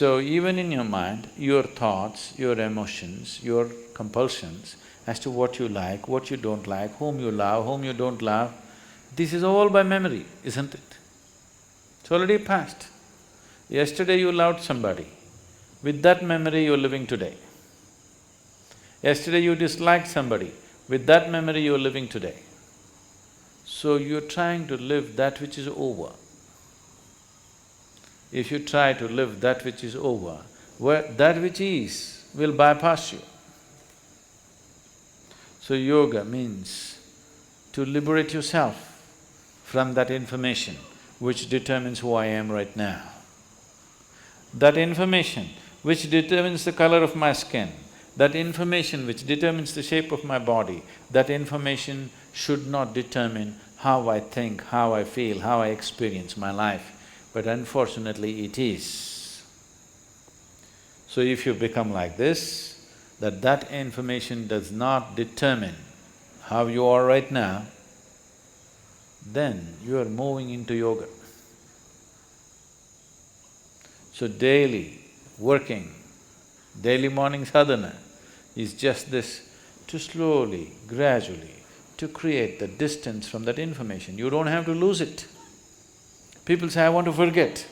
So even in your mind, your thoughts, your emotions, your compulsions as to what you don't like, whom you love, whom you don't love, this is all by memory, isn't it? It's already past. Yesterday you loved somebody, with that memory you're living today. Yesterday you disliked somebody, with that memory you're living today. So you're trying to live that which is over. If you try to live that which is over, that which is will bypass you. So yoga means to liberate yourself from that information which determines who I am right now. That information which determines the color of my skin, that information which determines the shape of my body, that information should not determine how I think, how I feel, how I experience my life. But unfortunately it is. So if you become like this, that information does not determine how you are right now, then you are moving into yoga. So daily working, daily morning sadhana is just this, to slowly, gradually, to create the distance from that information. You don't have to lose it. People say, I want to forget.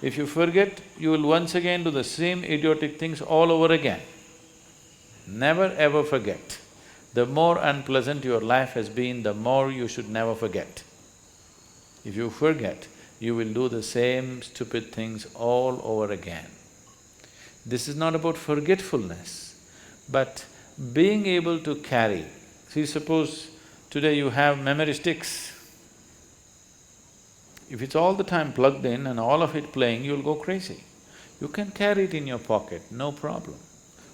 If you forget, you will once again do the same idiotic things all over again. Never ever forget. The more unpleasant your life has been, the more you should never forget. If you forget, you will do the same stupid things all over again. This is not about forgetfulness, but being able to carry. See, suppose today you have memory sticks. If it's all the time plugged in and all of it playing, you'll go crazy. You can carry it in your pocket, no problem.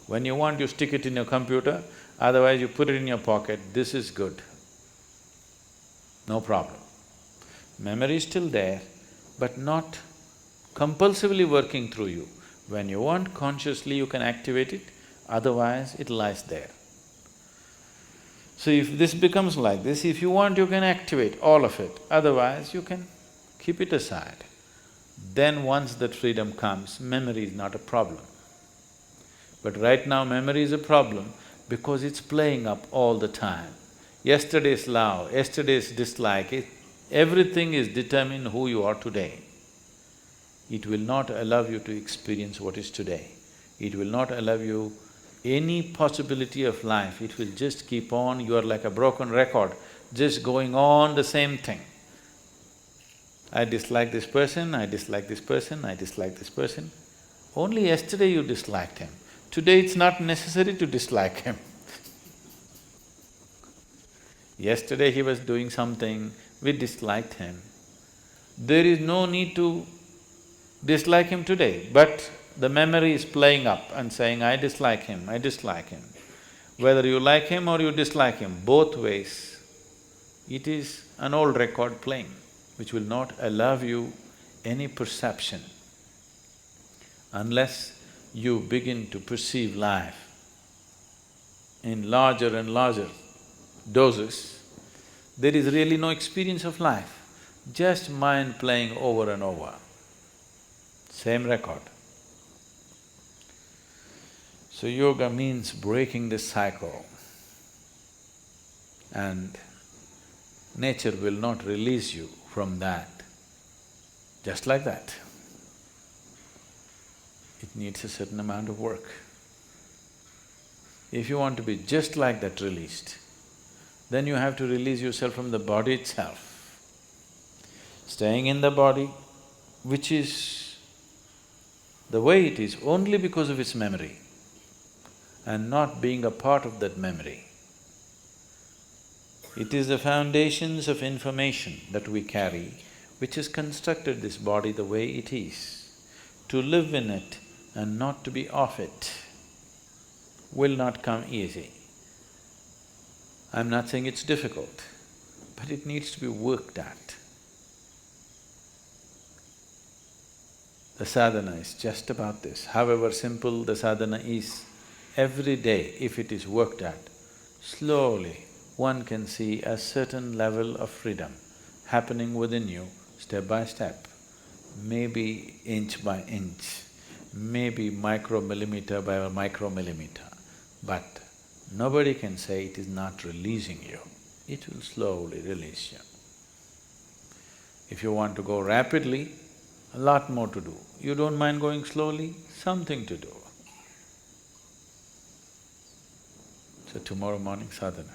When you want, you stick it in your computer, otherwise you put it in your pocket, this is good. No problem. Memory is still there, but not compulsively working through you. When you want, consciously you can activate it, otherwise it lies there. So if this becomes like this, if you want, you can activate all of it, otherwise you can keep it aside. Then once that freedom comes, memory is not a problem. But right now memory is a problem because it's playing up all the time. Yesterday's love, yesterday's dislike, everything is determined who you are today. It will not allow you to experience what is today. It will not allow you any possibility of life, it will just keep on, you are like a broken record, just going on the same thing. I dislike this person, I dislike this person, I dislike this person. Only yesterday you disliked him. Today it's not necessary to dislike him. Yesterday he was doing something, we disliked him. There is no need to dislike him today, but the memory is playing up and saying, I dislike him, I dislike him. Whether you like him or you dislike him, both ways, it is an old record playing, which will not allow you any perception. Unless you begin to perceive life in larger and larger doses, there is really no experience of life, just mind playing over and over, same record. So yoga means breaking this cycle, and nature will not release you from that, just like that. It needs a certain amount of work. If you want to be just like that released, then you have to release yourself from the body itself. Staying in the body, which is the way it is only because of its memory, and not being a part of that memory. It is the foundations of information that we carry which has constructed this body the way it is. To live in it and not to be off it will not come easy. I'm not saying it's difficult, but it needs to be worked at. The sadhana is just about this. However simple the sadhana is, every day if it is worked at, slowly one can see a certain level of freedom happening within you step by step, maybe inch by inch. maybe micromillimeter by a micromillimeter, but nobody can say it is not releasing you. It will slowly release you. If you want to go rapidly, a lot more to do. You don't mind going slowly, something to do. So tomorrow morning sadhana.